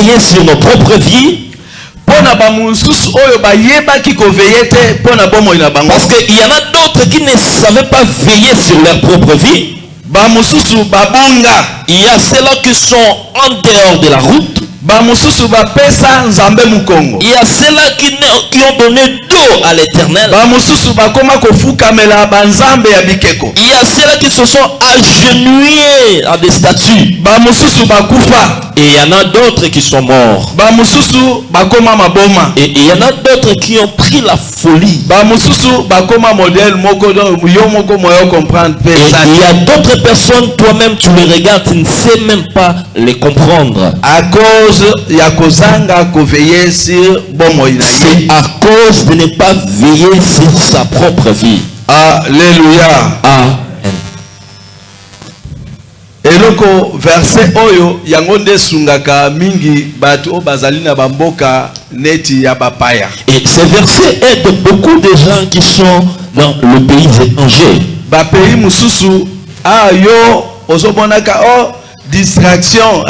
veiller sur nos propres vies. Parce qu'il y en a d'autres qui ne savaient pas veiller sur leur propre vie. Il y a ceux-là qui sont en dehors de la route. Il y a ceux-là qui ont donné dos à l'Éternel. Il y a ceux-là qui se sont agenouillés à des statues. Et il y en a d'autres qui sont morts. Et il y en a d'autres qui ont pris la folie. Et il y a d'autres personnes, toi-même tu les regardes, tu ne sais même pas les comprendre. C'est à cause de ne pas veiller sur sa propre vie. Alléluia. Amen. Eloko verset oyo yangonde sungaka mingi batu bazali na bamboka neti ya bapaya. Et ce verset aide beaucoup de gens qui sont dans le pays étranger. Ba pays mususu yo ozobonaka distraction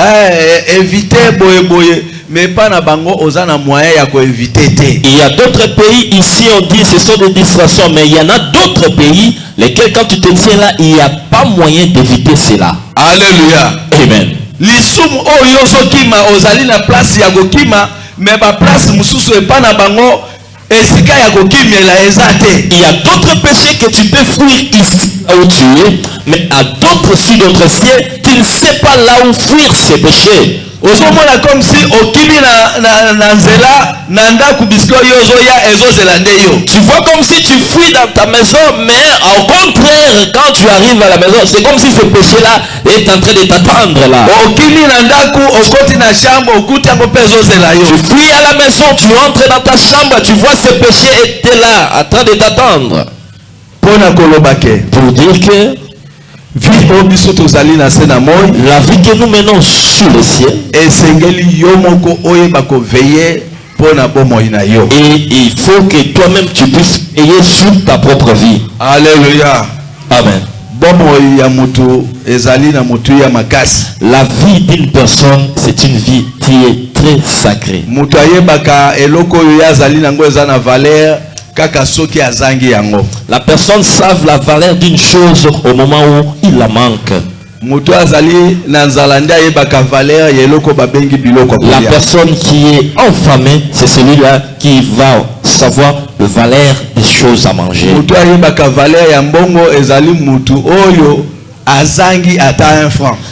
éviter boye mais pas na bango ozana moyen ya ko éviter té. Il y a d'autres pays ici on dit ce sont des distractions, mais il y en a d'autres pays lesquels quand tu te tiens là il n'y a pas moyen d'éviter cela. Alléluia. Amen. Lisum oyo sokima ozali na place ya gokima mais ba place mususu epa na bango esika ya kokimela ezate. Il y a d'autres péchés que tu peux fuir ici là où tu es, mais à d'autres sur d'autres cieux tu ne sais pas là où fuir ces péchés. Osomona comme si okimi na nzela nanda kubisko yozoya ezozela ndeyo. Tu vois comme si tu fuis dans ta maison, mais au contraire quand tu arrives à la maison c'est comme si ce péché là est en train de t'attendre là. Okimi nanda ku okoti na chambre okuti ngo pezozela yo. Tu fuis à la maison, tu entres dans ta chambre, tu vois ce péché était là en train de t'attendre. Pona kolobake pour dire que la vie que nous menons sous le ciel, et il faut que toi-même tu puisses veiller sur ta propre vie. Alléluia. Amen. La vie d'une personne, c'est une vie qui est très sacrée. La personne savent la valeur d'une chose au moment où il la manque. La personne qui est affamée, c'est celui-là qui va savoir la valeur des choses à manger.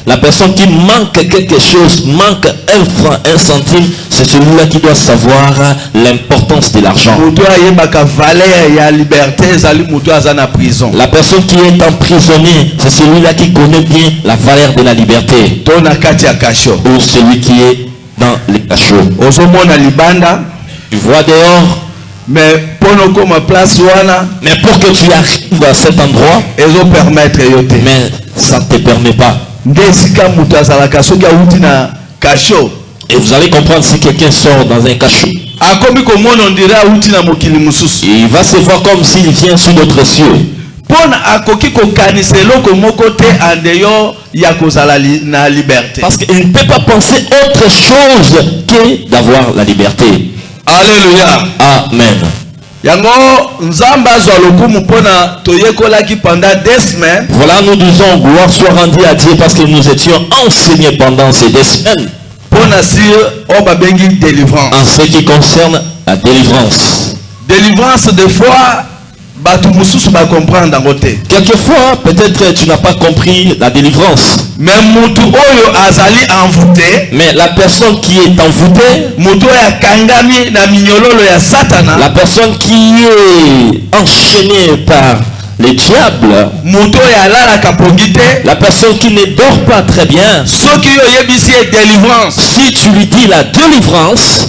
La personne qui manque quelque chose, manque un franc, un centime, c'est celui-là qui doit savoir l'importance de l'argent. La personne qui est emprisonnée, c'est celui-là qui connaît bien la valeur de la liberté. Ou celui qui est dans les cachots. Tu vois dehors. Mais pour que tu arrives à cet endroit, mais ça ne te permet pas. Et vous allez comprendre si quelqu'un sort dans un cachot. Il va se voir comme s'il vient sur d'autres cieux. Parce qu'il ne peut pas penser autre chose que d'avoir la liberté. Alléluia. Amen. Voilà, nous disons gloire soit rendue à Dieu parce que nous étions enseignés pendant ces 2 semaines. En ce qui concerne la délivrance. Délivrance des fois. Quelquefois, peut-être tu n'as pas compris la délivrance. Mais la personne qui est envoûtée, la personne qui est enchaînée par les diables, la personne qui ne dort pas très bien, si tu lui dis la délivrance,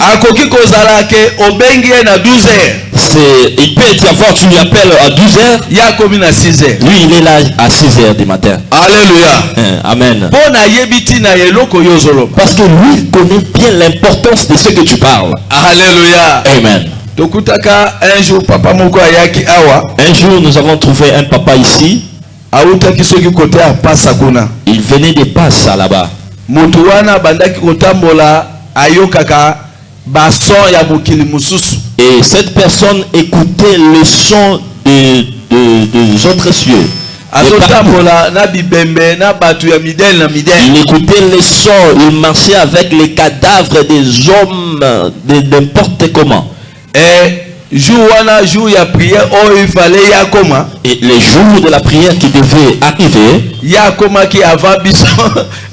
il peut y avoir, tu lui appelles à 12h, lui il est là à 6h du matin. Alléluia. Amen. Parce que lui il connaît bien l'importance de ce que tu parles. Alléluia. Amen. Un jour nous avons trouvé un papa ici. Il venait de Passa là-bas. ayokaka bason ya mokili mususu. Et cette personne écoutait le son des autres cieux. Il écoutait les sons, il marchait avec les cadavres des hommes de n'importe comment. Et les jours de la prière qui devaient arriver,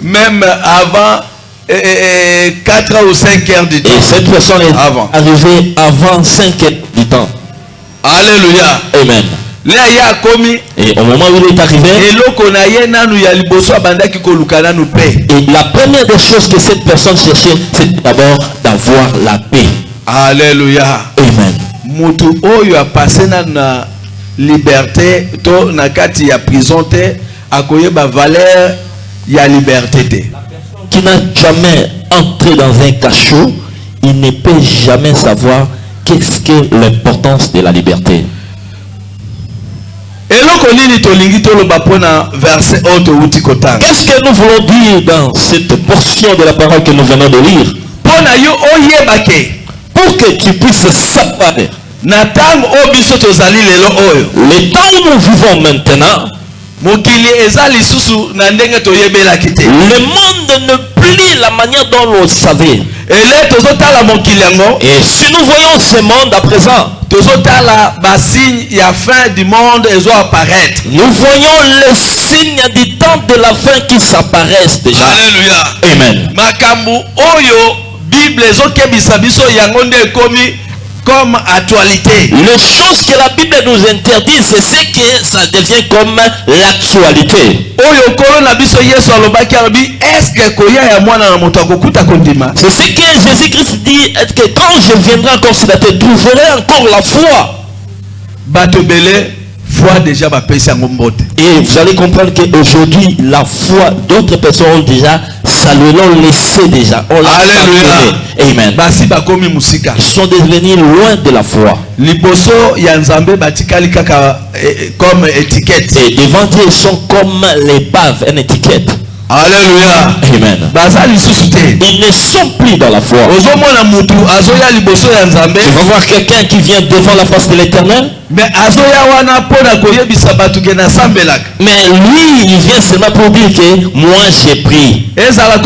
même avant 4 ou 5 heures du temps. Et cette personne est arrivée avant 5 heures du temps. Alléluia. Amen. Et au moment où il est arrivé, et la première des choses que cette personne cherchait, c'est d'abord d'avoir la paix. Alléluia. Amen. Mutu oyo a passé na liberté to na kati ya prison te akoyeba valeur ya liberté te. Qui n'a jamais entré dans un cachot, il ne peut jamais savoir qu'est-ce que l'importance de la liberté. Qu'est-ce que nous voulons dire dans cette portion de la parole que nous venons de lire? Pour que tu puisses savoir le temps où nous vivons maintenant, le monde ne plie la manière dont nous le savons. Et si nous voyons ce monde à présent, nous voyons les signes du temps de la fin qui s'apparaissent déjà. Alléluia. Amen. Comme actualité. Les choses que la Bible nous interdit, c'est ce que ça devient comme l'actualité. C'est ce que Jésus-Christ dit, que quand je viendrai encore sur la terre, trouverai encore la foi. Et vous allez comprendre qu'aujourd'hui, la foi d'autres personnes ont déjà salué, l'ont laissé déjà. Alléluia. Amen. Ils sont devenus loin de la foi. Comme étiquette. Et devant Dieu, ils sont comme les baves, une étiquette. Alléluia. Amen. Ils ne sont plus dans la foi. Tu vas voir quelqu'un qui vient devant la face de l'Éternel. Mais lui, il vient seulement pour dire que moi j'ai pris. Et ce sera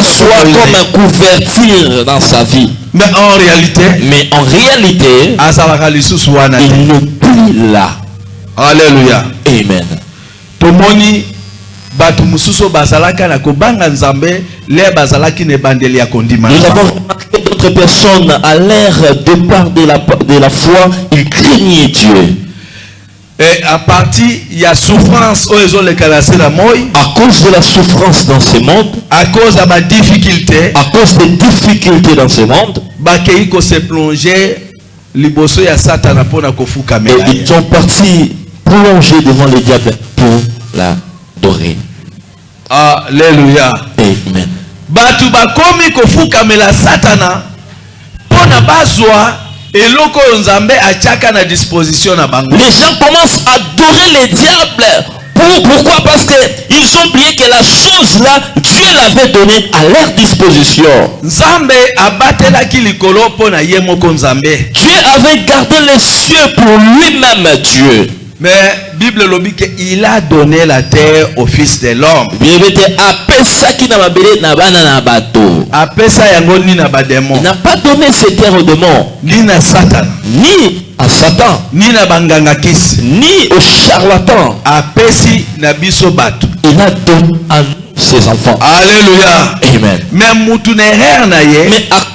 soit comme un couverture dans sa vie. Mais en réalité, il ne plie là. Alléluia. Amen. Nous avons remarqué d'autres personnes à l'ère départ de la foi, ils craignaient Dieu. Et à partir il y a souffrance à cause de la souffrance dans ce monde, à cause de la difficulté, à cause des difficultés dans ce monde, se plonger et ils sont partis plonger devant le diable pour l'adorer. Alléluia. Amen. Batu bakomi kofukamela satana pona bazwa eloko nzambe achaka na disposition na bango. Les gens commencent à adorer les diables. Pourquoi? Parce qu'ils ont oublié que la chose là, Dieu l'avait donnée à leur disposition. Nzambe abatelaki likolo pona ye moko nzambe. Dieu avait gardé les cieux pour lui-même, Dieu. Mais Bible lobi que il a donné la terre au fils de l'homme. Il n'a pas donné cette terre aux démons. Ni na Satan. Ni à Satan. Ni na bangangakis. Ni aux charlatans. Apesi na biso batu. Il a donné à ses enfants. Alléluia. Amen. Mais à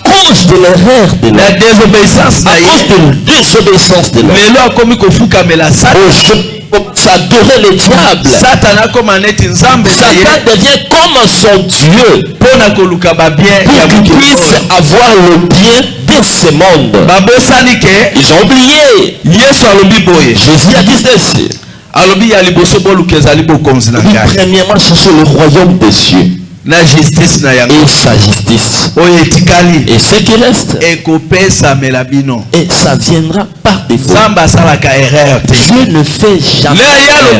cause de l'erreur de la désobéissance, à cause de la désobéissance de l'homme, s'adorer le diable. Satan devient comme son Dieu pour qu'il puisse avoir le bien de ce monde. Ils ont oublié. Jésus a dit ceci. Premièrement, chercher le royaume des cieux la justice et sa justice. Et ce qui reste, et ça viendra par défaut. Dieu ne fait jamais erreur.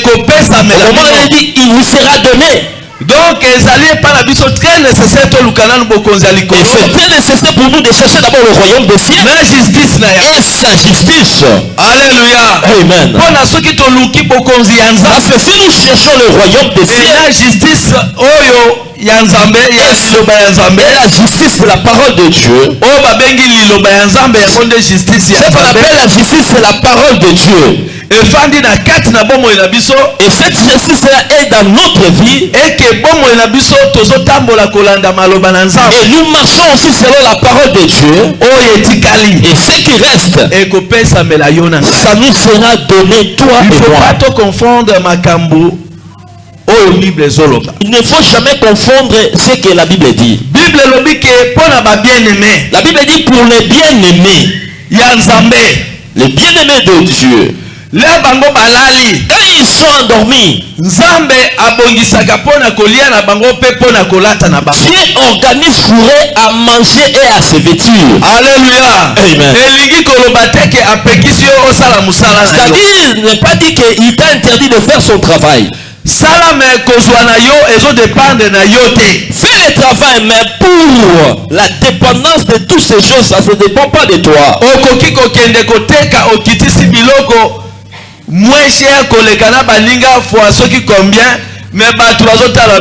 Au moment où il dit il vous sera donné, Donc ezali pas la biso très nécessaire to lukana bokonzi aliko. Et c'est très nécessaire pour nous de chercher d'abord le royaume des cieux Mais justice na ya. et sa justice. Alléluia. Amen. Pona soki to luki bokonzi ya nzambe. Parce que si nous cherchons le royaume des cieux La justice oyo ya nzambe ya liloba ya nzambe. Et la justice de la parole de Dieu. O babengi liloba ya nzambe ya konde justice ya Ce qu'on nzambe. appelle la justice, c'est la parole de Dieu. Efandi na kati na bomo na biso. Et cette justice-là est dans notre vie. Et que bomo na biso tozo tambola kolanda maloba na nzambe. Et nous marchons aussi selon la parole de Dieu. Oyo etikali. Et ce qui reste, Et ko pesa mela yona. ça nous sera donné, toi Il et faut moi. pas te confondre makambo. Oyo Bible zoloba. Il ne faut jamais confondre ce que la Bible dit. Bible lobi ke pona ba bien-aimé. La Bible dit pour les bien-aimés, Ya nzambe. les bien-aimés de Dieu, Le bango balali. quand ils sont endormis, Nzambe abongisaka pona kolia na bango pe pona kolata na bango. Dieu organise pour eux à manger et à se vêtir. Alléluia. Amen. Elingi koloba teke apekisi yo osala musala na yo. C'est-à-dire, n'est pas dit qu'il t'a interdit de faire son travail. Sala me kozwa na yo ezo dépendre na yo te. Fais le travail, mais pour la dépendance de toutes ces choses, ça ne dépend pas de toi. Okoki kokende koteka okitisi biloko moins cher koleka na baninga fois soki combien mais bato bazotala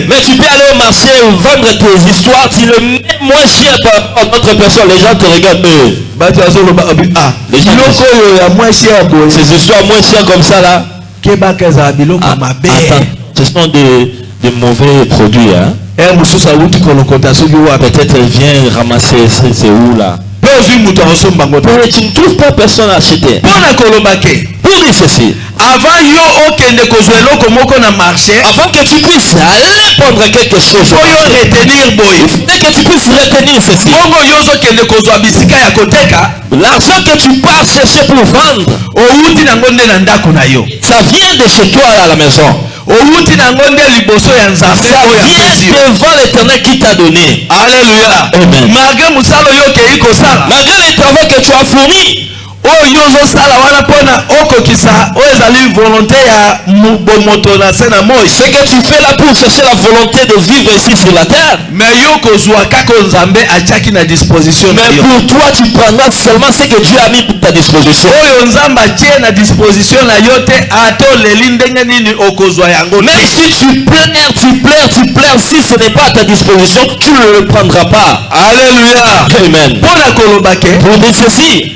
Mais tu peux aller au marché vendre tes histoires, tu le mets moins cher par rapport à d'autres personnes, les gens te regardent. bato bazoloba biloko oyo ya moins cher boye. Ces histoires moins chères comme ça là, Kebaka za biloko mabe. attends, ce sont des mauvais produits. Hein? Mususu awuti kolokota soki wa Peut-être elle vient ramasser, c'est où là? pe ozwi mutu azosomba ngo te. Mais tu ne trouves pas personne à acheter. Mpona koloba ke Pour dire ceci, avant yo okende kozwa eloko moko na marché avant que tu puisses aller prendre quelque chose, po yo retenir boye et que tu puisses retenir ceci, bongo yo ozokende kozwa bisika ya koteka l'argent que tu pars chercher pour vendre, owuti nango nde na ndako na yo ça vient de chez toi à la maison. owuti nango nde liboso ya nzambe Ça oyo apesi vient yo. devant l'éternel qui t'a donné. Alléluia. Amen. Malgré musala oyo okei kosala Malgré les travaux que tu as fournis, oyo yo ozosala wana mpona okokisa oyo ezali volonté ya bomoto na se na moi ce que tu fais là pour chercher la volonté de vivre ici sur la terre. mais yo kozwa kaka nzambe atiaki na disposition na Mais yo pour toi, tu prendras seulement ce que Dieu a mis pour ta disposition. oyo nzambe atie na disposition na yo te ata oleli ndenge nini okozwa yango Mais te. si tu pleures, si ce n'est pas à ta disposition, tu ne le prendras pas. Alléluia. Amen. mpona koloba ke Pour dire ceci,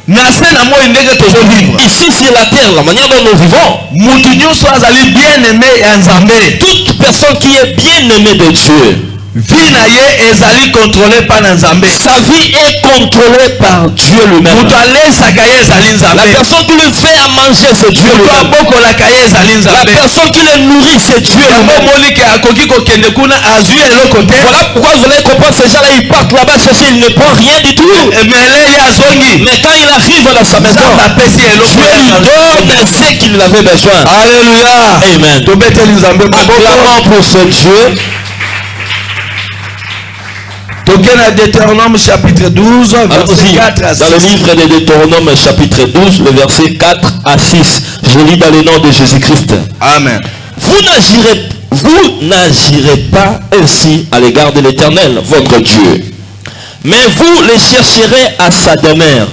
na se na moi ndenge tozovivre ici sur la terre, la manière dont nous vivons, mutu nyonso azali bien aimé ya nzambe toute personne qui est bien aimée de Dieu, vie na ye ezali contrôlé pa na nzambe sa vie est contrôlée par Dieu lui-même. mutu alesaka ye ezali La nzambe personne qui le fait à manger, c'est Dieu mutu lui-même. abokolaka ye ezali La nzambe personne qui le nourrit, c'est Dieu yango lui-même. omoni ke akoki kokende kuna azwi eloko te Voilà pourquoi vous allez comprendre, ces gens-là, ils partent là-bas chercher, ils ne prennent rien du tout. mele ye azongi Mais quand il arrive dans sa maison, nzambe apesi ye eloko Dieu lui donne ce qu'il avait besoin. Alléluia. Amen. tobeteli nzambe maboko Acclamons pour ce Dieu. tokende na Deutéronome chapitre 12 verset Allons-y, 4 à 6 dans le livre de Deutéronome chapitre 12, le verset 4 à 6. Je lis dans le nom de Jésus-Christ. amen. Vous n'agirez pas ainsi à l'égard de l'Éternel, votre Dieu. Mais vous les chercherez à sa demeure.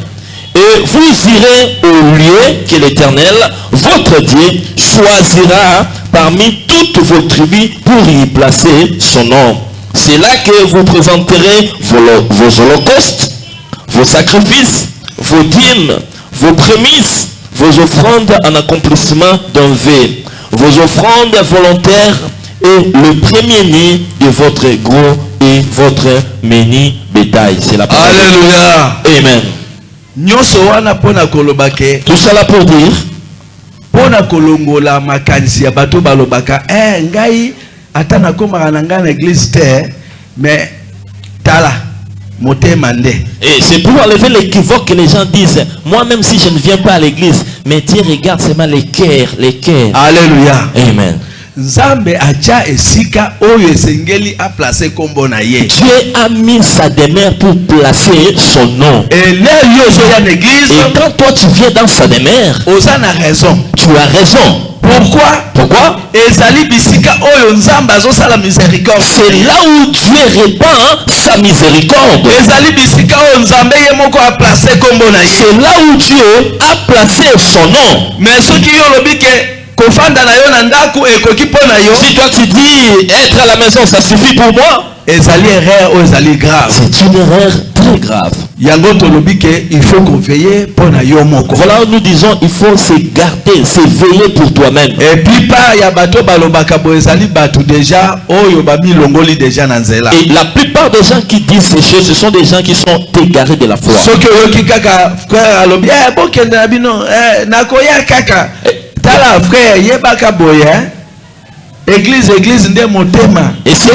Et vous irez au lieu que l'Éternel, votre Dieu, choisira parmi toutes vos tribus pour y placer son nom. C'est là que vous présenterez vos holocaustes, vos sacrifices, vos dîmes, vos prémices, vos offrandes en accomplissement d'un vœu, vos offrandes volontaires et le premier-né de votre gros et votre menu bétail. C'est la parole. Alléluia. Amen. nyonso wana mpona koloba ke Tout cela pour dire, mpona kolongola makanisi ya bato balobaka ngai ata nakomaka na ngai na église te mais tala motema nde. et c'est pour enlever l'équivoque que les gens disent, moi-même si je ne viens pas à l'église, mais Dieu regarde seulement les cœurs, les cœurs. Alléluia. Amen. nzambe atia esika oyo esengeli aplace kombo na ye. Dieu a mis sa demeure pour placer son nom. Et là yo ozoya na église Et quand toi tu viens dans sa demeure, oza na raison tu as raison. Pourquoi? Ezali bisika oyo nzamba azosala miséricorde. C'est là où Dieu répand sa miséricorde. Ezali bisika oyo nzambe ye moko a placé kombo na ye. C'est là où Dieu a placé son nom. Mais ce qui yo lobi ke kofanda na yo na ndaku ekoki pona yo. Si toi tu dis être à la maison ça suffit pour moi, ezali erreur ou ezali grave. c'est une erreur très grave. Yango to lobi ke il faut qu'on veille pona yo moko. Voilà, nous disons il faut se garder, se veiller pour toi-même. Et puis pas ya bato balobaka bo ezali bato déjà oyo ba milongoli déjà na nzela. Et la plupart des gens qui disent ces choses, ce sont des gens qui sont égarés de la foi. Ce que yo ki kaka frère alobi bokende na bino nakoya kaka tala frère yebaka boya église nde motema. Et si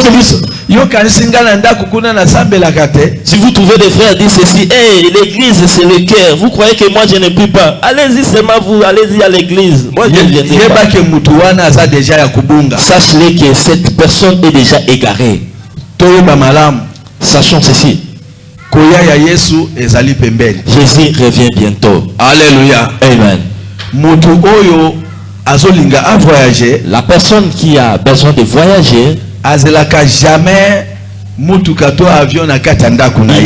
vous trouvez des frères disent ceci, hey, l'église c'est le cœur, vous croyez que moi je ne prie pas, allez-y seulement vous, allez-y à l'église, moi je ne viendrai pas. Sache-les que cette personne est déjà égarée. Sachons ceci, Jésus revient bientôt. Alléluia. Amen. La personne qui a besoin de voyager, jamais avion il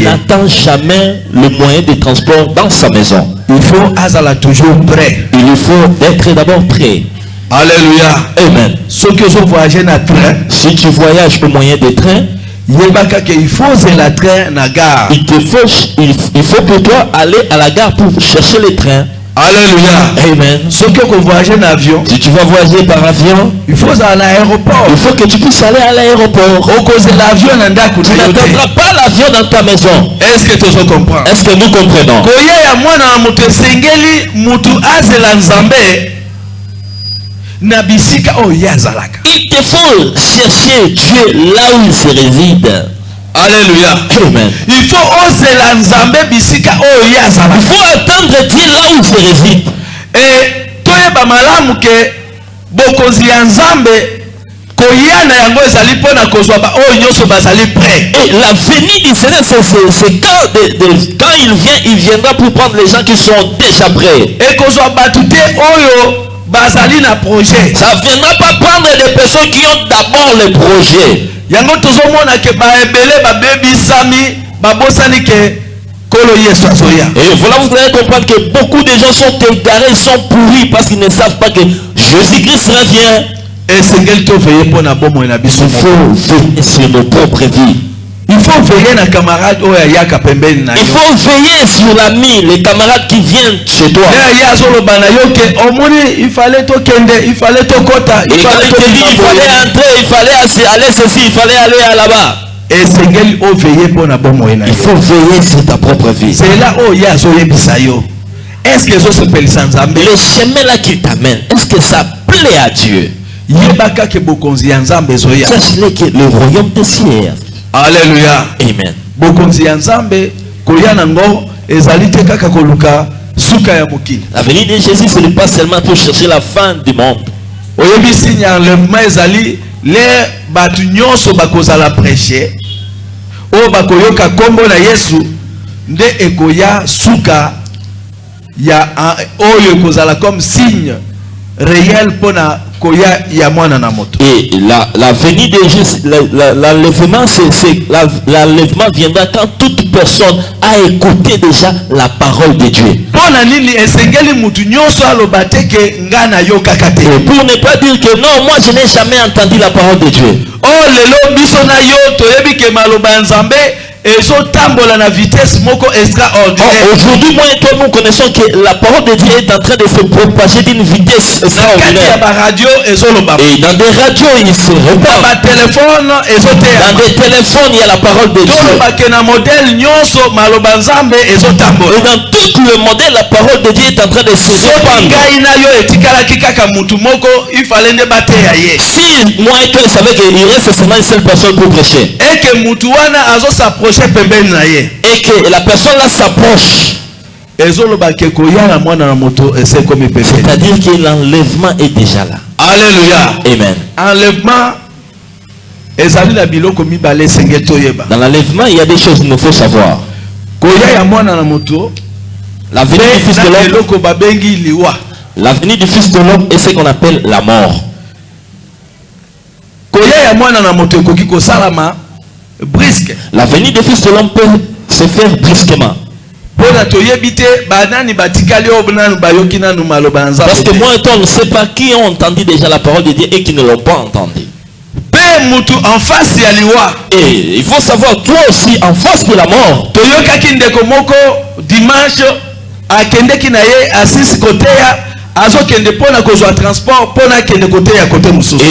n'attend jamais le moyen de transport dans sa maison. Il faut toujours prêt. Il faut être d'abord prêt. Alléluia. Amen. Si tu voyages au moyen de train, il faut la train na gare. Il faut pour toi aller à la gare pour chercher les trains. Alléluia. Amen. Si tu vas voyager par avion, il faut aller à l'aéroport. Il faut que tu puisses aller à l'aéroport. Tu n'attendras pas l'avion dans ta maison. Est-ce que tu comprends? Est-ce que nous comprenons? Il te faut chercher Dieu là où il se réside. Alléluia. Amen. Il faut oser la nzambe bisika o yazala. Il faut attendre Dieu là où il se réside. Et toyeba malamu ke bokozi ya nzambe koyana yango ezali pona kozwa ba o nyoso bazali prêt. Et la venue du Seigneur c'est quand il viendra pour prendre les gens qui sont déjà prêts. Et kozwa batute oyo bazali na projet. Ça viendra pas prendre des personnes qui ont d'abord le projet. Yango tozomona ke ba ebele ba baby sami ba bosani ke kolo Yesu azoya. Et voilà, vous allez comprendre que beaucoup de gens sont égarés, sont pourris parce qu'ils ne savent pas que Jésus-Christ revient. Et sengel to veiller pour na bomo na biso. Il faut veiller sur nos propres vies. Il faut veiller na camarade oya yaka pembeni na. Il faut veiller sur l'ami, les camarades qui viennent chez toi. Il fallait to kende, il fallait to kota, il fallait entrer, il fallait aller ceci, il fallait aller à là-bas. Et sengel o veiller pour na bomo na. Il faut veiller sur ta propre vie. C'est là où il y a bisayo. Est-ce que ça s'appelle sans ambe? Le chemin là qui t'amène, est-ce que ça plaît à Dieu? Sache-le que le royaume des cieux. Alléluia. Amen. La venue de Jésus, ce n'est pas seulement pour chercher la fin du monde. Comme signe réel pour la et la venue de Jésus, l'enlèvement viendra quand toute personne a écouté déjà la parole de Dieu. Pour ne pas dire que non, moi je n'ai jamais entendu la parole de Dieu. Aujourd'hui, moi et toi, nous connaissons que la parole de Dieu est en train de se propager d'une vitesse extraordinaire. Et dans des radios, il se répand. Dans des téléphones, il y a la parole de Dieu. Et dans tout le modèle, la parole de Dieu est en train de se répandre. Si moi et toi, il savait qu'il reste seulement une seule personne pour prêcher. Et que la personne là s'approche. C'est-à-dire que l'enlèvement est déjà là. Alléluia. Amen. Enlèvement. Dans l'enlèvement, il y a des choses qu'il nous faut savoir. La venue du Fils de l'homme. La venue du Fils de l'homme est ce qu'on appelle la mort. La venue du Fils de l'homme peut se faire brusquement. Parce que moi et toi, on ne sait pas qui ont entendu déjà la parole de Dieu et qui ne l'ont pas entendu. Et il faut savoir, toi aussi, en face de la mort. Dimanche, et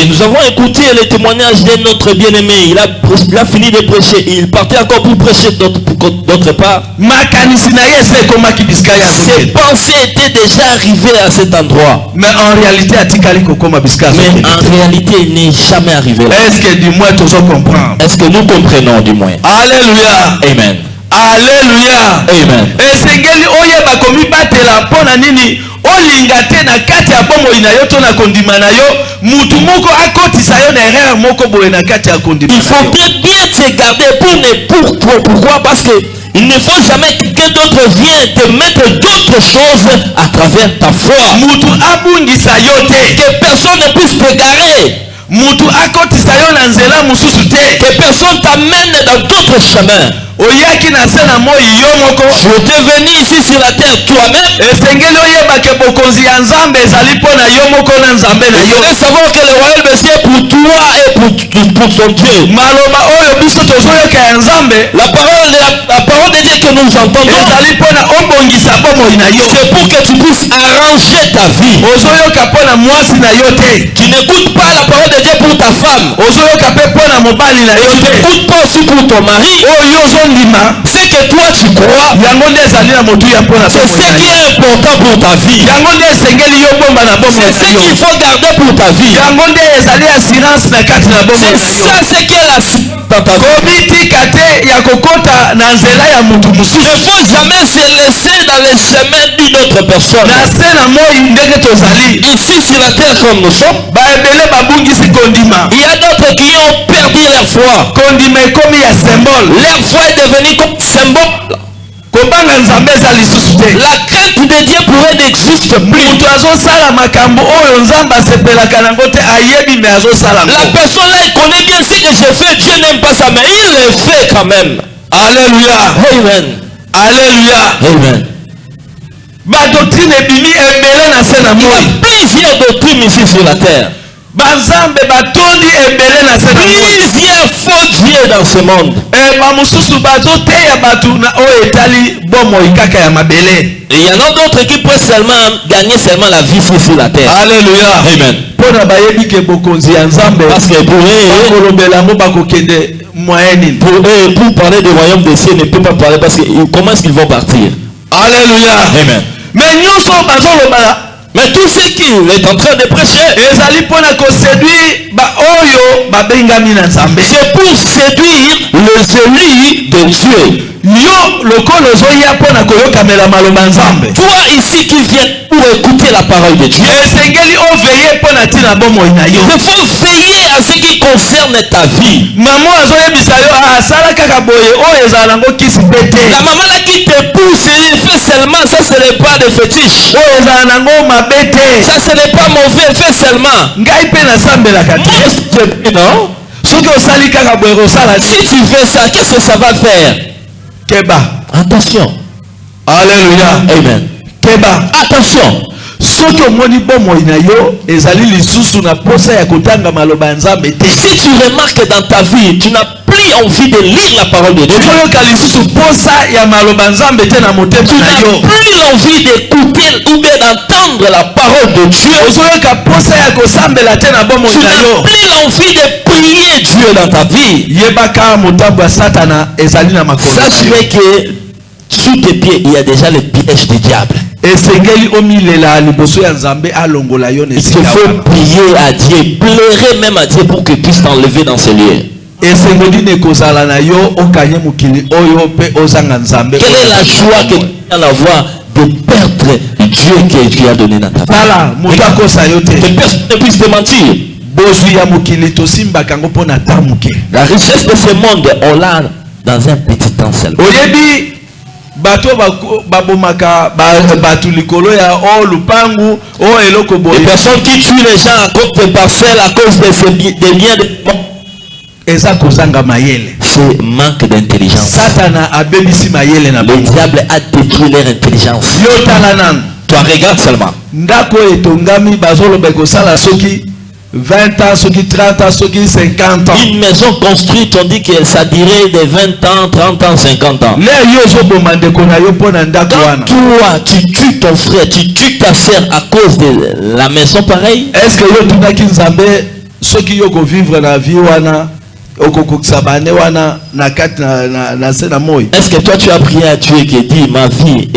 nous avons écouté le témoignage de notre bien-aimé. Il a fini de prêcher. Il partait encore pour prêcher d'autre part. Ses pensées étaient déjà arrivées à cet endroit. Mais en réalité, il n'est jamais arrivé là. Est-ce que du moins tous comprendre? Est-ce que nous comprenons du moins? Alléluia. Amen. Alléluia. Amen. Et sengeli oye bakomi batela pona nini olingate na kati ya bomo inayo to na kondima na yo mutu moko akotisa yo na erreur moko boye na kati ya kondima. Il faudrait bien te garder pourquoi? Parce que il ne faut jamais que quelqu'un d'autre vienne te mettre d'autres choses à travers ta foi. Mutu abungisa yo te. Que personne ne puisse t'égarer. Mutu akotisa yo na nzela mususu te. Que personne t'amène dans d'autres chemins. Tu es venu ici sur la terre toi-même. Et il faudrait savoir que le royaume de Dieu est pour toi et pour son Dieu. La parole de Dieu que nous entendons, c'est pour que tu puisses arranger ta vie. Tu n'écoutes pas la parole de Dieu pour ta femme. Tu n'écoutes pas aussi pour ton mari. C'est que toi tu crois. C'est ce qui est important pour ta vie. C'est ce qu'il faut garder pour ta vie. C'est ça ce qui est l'assurance dans ta vie. Il ne faut jamais se laisser dans les chemins d'une autre personne. Ici sur la terre comme nous sommes, il y a d'autres qui ont perdu leur foi. Leur foi est devenue comme symbole. La crainte de Dieu pourrait n'existe plus. La personne là connaît bien ce que je fais. Dieu n'aime pas ça, mais il le fait quand même. Alléluia. Amen. Alléluia. Amen. Il y a plusieurs doctrines ici sur la terre. Plusieurs faux dieux dans ce monde. Et il y en a d'autres qui peuvent seulement gagner la vie sur la terre. Alléluia. Amen. Parce que pour parler du royaume des cieux, ne peut pas parler parce que comment est-ce qu'ils vont partir? Alléluia. Amen. Mais tout ce qu'il est en train de prêcher, c'est pour séduire le zéli de Dieu. Toi ici qui viens pour écouter la parole de Dieu, il faut veiller à ce qui concerne ta vie. La maman là qui te pousse, il fait seulement, ça ce n'est pas de fétiche. Ça ce n'est pas mauvais, fait seulement. Non? Si tu fais ça, qu'est-ce que ça va faire? Keba. Attention. Alléluia. Amen. Keba. Attention. Si tu remarques dans ta vie, tu n'as plus envie de lire la parole de Dieu. Tu n'as plus envie d'écouter ou bien d'entendre la parole de Dieu. Tu n'as plus envie de prier Dieu dans ta vie. Sache que sous tes pieds, il y a déjà le piège du diable. Il te faut prier à Dieu, pleurer même à Dieu pour qu'il puisse t'enlever dans ce lieu. Quelle est la joie que tu vas avoir de perdre Dieu que tu as donné dans ta vie? Que personne ne puisse te mentir. La richesse de ce monde, on l'a dans un petit temps seulement. bato babomaka batu likolo ya o lupangu o eloko boye. Les personnes qui tuent les gens à cause des parcelles, à cause des biens de eza kozanga mayele. C'est manque d'intelligence. Satana abebisi mayele na le diable a détruit leur intelligence. Yo talanan. Toi regarde seulement. Ndako etongami bazoloba kosala soki 20 ans, soki 30 ans, soki 50 ans. Une maison construite, on dit que ça dirait de 20 ans, 30 ans, 50 ans. Quand toi, tu tues ton frère, tu tues ta soeur à cause de la maison pareille. Est-ce que yo tunaki nzambe soki yo ko vivre la vie wana okokukisabane wana na kat na sena moy? Est-ce que toi tu as prié à Dieu qui dit ma vie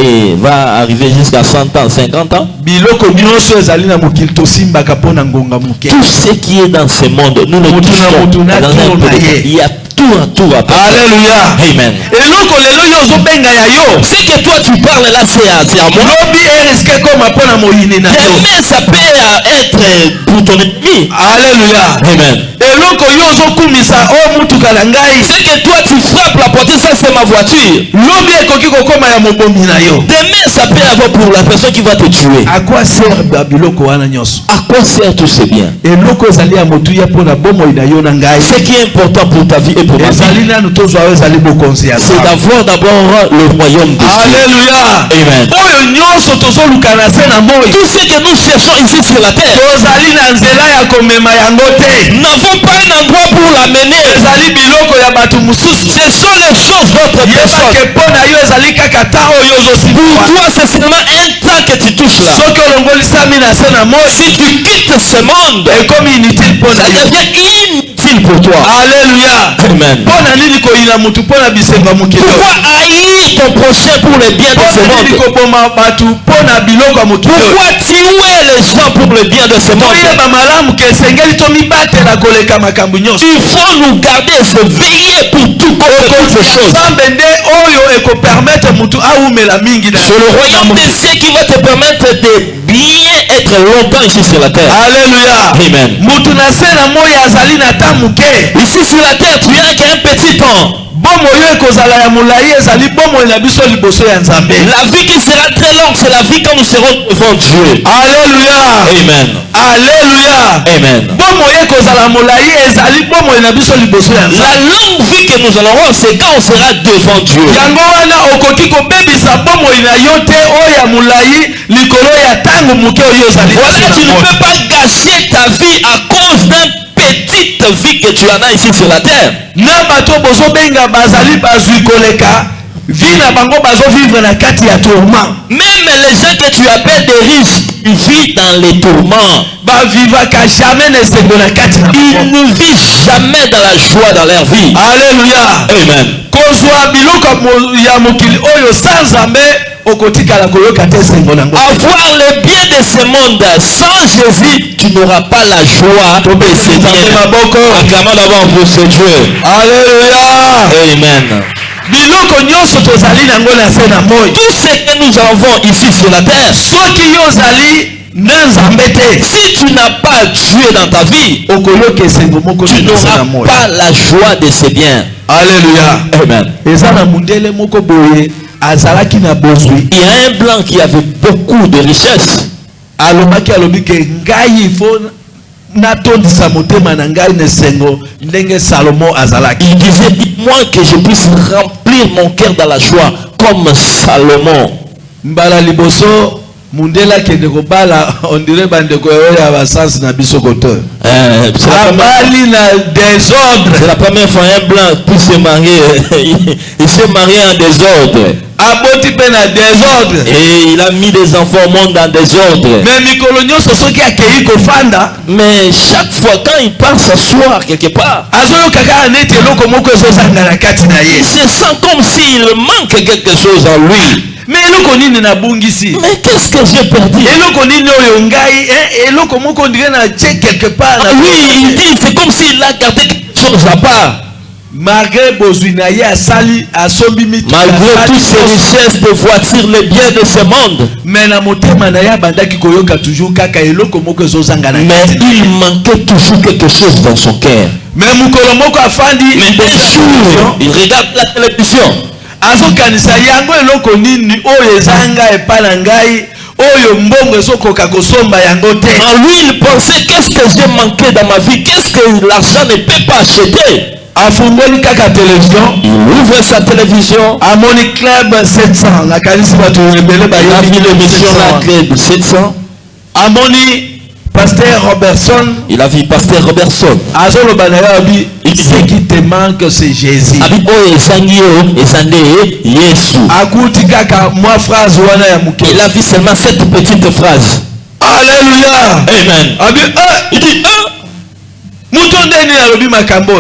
va arriver jusqu'à 100 ans, 50 ans? Biloko nyonso ezali na mokili tosimbaka pona ngonga muke. Tout ce qui est dans ce monde, nous le touchons dans un peu. Il y a tout à tout à part. Alléluia. Amen. Et loko lelo yo zo benga ya yo. Ce que toi tu parles là c'est à moi. Lobi risque comme pona moyini na yo. Mais ça peut être pour ton ennemi. Alléluia. Amen. Et loko yo zo kumisa o mutuka na ngai. Ce que toi tu frappes la porte, ça c'est ma voiture. Lobi ekoki kokoma ya mobomi na yo. Demain ça peut avoir pour la personne qui va te tuer. À quoi sert biloko wana nyonso? À quoi sert tous ces biens? Et loko ezali ya motu ya pona bomo ina yo na ngai. Ce qui est important pour ta vie et pour ma vie, c'est d'avoir d'abord le royaume de Dieu. Alléluia. Amen. Tout ce que nous cherchons ici sur la terre, nous n'avons pas un endroit pour l'amener. Ce sont les choses d'autres personnes. Pour toi c'est seulement un temps que tu touches là. Si tu quittes ce monde, ça devient inutile pour toi. Alléluia. Amen. Pourquoi haïr ton prochain pour les biens de ce monde? Pourquoi tuer les gens pour les biens de ce monde? Il faut nous garder et se veiller pour toute chose. C'est le royaume des cieux qui va te permettre de bien être longtemps ici sur la terre. Alléluia. Amen. Ici sur la terre, tu n'as qu'un petit temps. La vie qui sera très longue, c'est la vie quand nous serons devant Dieu. Alléluia. Amen. Alléluia. Amen. La longue vie que nous allons avoir, c'est quand on sera devant Dieu. Voilà, tu ne peux pas gâcher ta vie à cause d'un petite vie que tu en as ici sur la terre. Même les gens que tu appelles des riches, ils vivent dans les tourments. Ils ne vivent jamais dans la joie dans leur vie. Alléluia. Amen. Avoir le bien de ce monde sans Jésus, tu n'auras pas la joie de ce bien. Acclamons d'abord pour ce Dieu. Alléluia. Amen. Tout ce que nous avons ici sur la terre, si tu n'as pas Dieu dans ta vie, tu n'auras pas la joie de ces biens. Alléluia. Amen. Il y a un blanc qui avait beaucoup de richesses. Il disait, dis-moi que je puisse remplir mon cœur dans la joie comme Salomon. Mundela qui ne bala on dirait bandeko ya basans na biso koto. C'est la première fois un blanc peut se marier. Il s'est marié en désordre. Et il a mis des enfants au monde en désordre. Mais chaque fois quand il part s'asseoir quelque part, il se sent comme s'il manque quelque chose en lui. Mais qu'est-ce que j'ai perdu? Oui, il dit c'est comme s'il a gardé quelque chose à part. Malgré toutes ces richesses de voitures, les biens de ce monde, mais il manquait toujours quelque chose dans son cœur. Mais un jour, il regarde la télévision. azokanisa yango eloko nini oyo ezanga epana ngai oyo mbongo ezokoka kosomba yango te. En lui il pensait, qu'est-ce que j'ai manqué dans ma vie, qu'est-ce que l'argent ne peut pas acheter. Afungoli kaka télévision, Il ouvre sa télévision, amoni club 700 la kanisi bato rebele ba il a vu l'émission la Club 700, amoni Pasteur Robertson, il a vu Pasteur Robertson. azolo banayabi, ce qui te manque c'est Jésus. Abi oyo esangio esande Yesu. Akuti kaka moi phrase wana ya muke. Il a vu seulement cette petite phrase. Alléluia. Amen. Abi Il dit mutondeni alobi makambo.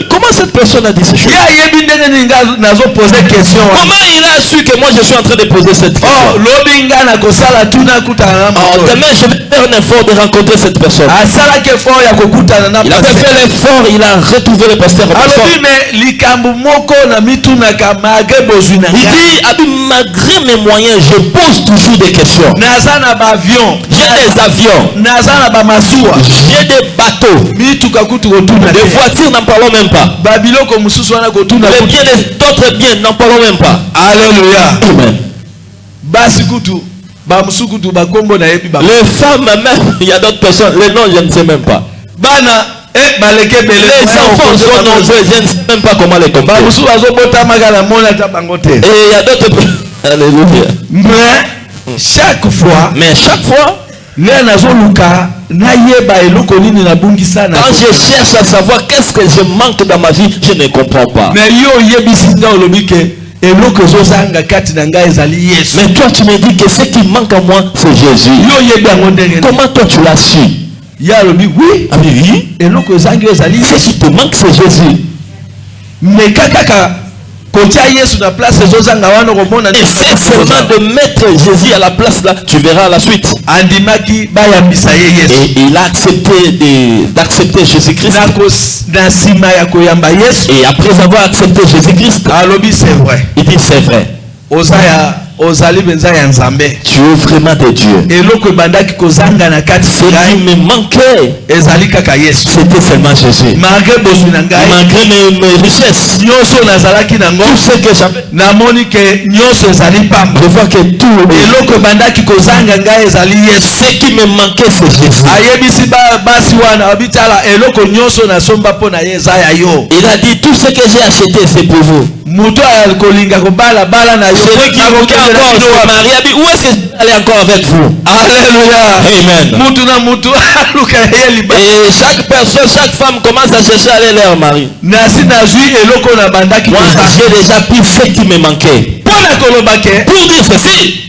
comment cette personne a dit ces choses? Ya yebi ndenge ninga nazo poser question. Comment il a su que moi je suis en train de poser cette question? Oh, lobi nga na kosala tuna kutana na Oh, demain je vais faire un effort de rencontrer cette personne. asala ke fort ya kokutana na Il a fait l'effort, il a retrouvé le pasteur Robertson. alobi me likambo moko na mituna ka mage bozuna. Il dit, Abi, malgré mes moyens, je pose toujours des questions. Naza na ba avion, J'ai des avions, naza na ba masuwa, j'ai des bateaux, mituka kutu kotuna. des voitures, n'en parlons même pas. Ba biloko mususu wana kotuna. Les biens, d'autres biens, n'en parlons même pas. Alléluia. Amen. Basi kutu, ba musukutu ba kombo na yebi ba. Les femmes même, il y a d'autres personnes, les noms, je ne sais même pas. Bana baleke bele. Les enfants sont nombreux, je ne sais même pas comment les Ba compter. mususu azobota magala mona ta bango te. Et il y a d'autres personnes. Alléluia. Mais chaque fois, Mais chaque fois, lea nazoluka nayeba eloko nini nabungisa na. quand je cherche à savoir qu'est-ce que je manque dans ma vie, je ne comprends pas. Mais yo yebisi nga olobi ke eloko ezozanga kati na ngai ezali Yesu. Mais toi, tu me dis que ce qui manque à moi, c'est Jésus. Yo yebi yango ndenge. Comment toi tu l'as su? Ya alobi oui, Ah oui, eloko ezangi ezali ce Yesu. qui te manque, c'est Jésus. Mais kaka kotia Yesu na place ezozanga wana komona Et c'est seulement de mettre Jésus à la place là, tu verras la suite. andimaki bayambisa ye Yesu. Et il a accepté d'accepter Jésus-Christ. Na nsima ya koyamba Yesu Et après avoir accepté Jésus-Christ, alobi c'est vrai. il dit c'est vrai. Ozali benza ya Nzambe. Tu es vraiment de Dieu. Eloko ebandaki kozanga na kati Ce qui me manquait, ezali kaka Yesu. c'était seulement Jésus. Malgré bozwi na ngai Malgré mes richesses, nyonso nazalaki nango tout ce que j'avais, namoni ke nyonso ezali pamba. je vois que tout, Eloko ebandaki kozanga ngai ezali Yesu. ce qui me manquait, c'est Jésus. Ayebisi basi wana abitala eloko nyonso nasomba mpo na ye eza ya yo. Il a dit, tout ce que j'ai acheté, c'est pour vous. Mutu akolinga kobala bala na yo. Celui qui voulait encore se marier, a dit, où est-ce que je vais aller encore avec vous? Alléluia. Amen. Mutu na mutu aluka ye liba. Et chaque personne, chaque femme commence à chercher à aller leur mari. Nasi nazwi eloko na bandaki Moi, kozanga. j'ai déjà pris ce qui me manquait. Mpona koloba ke Pour dire ceci,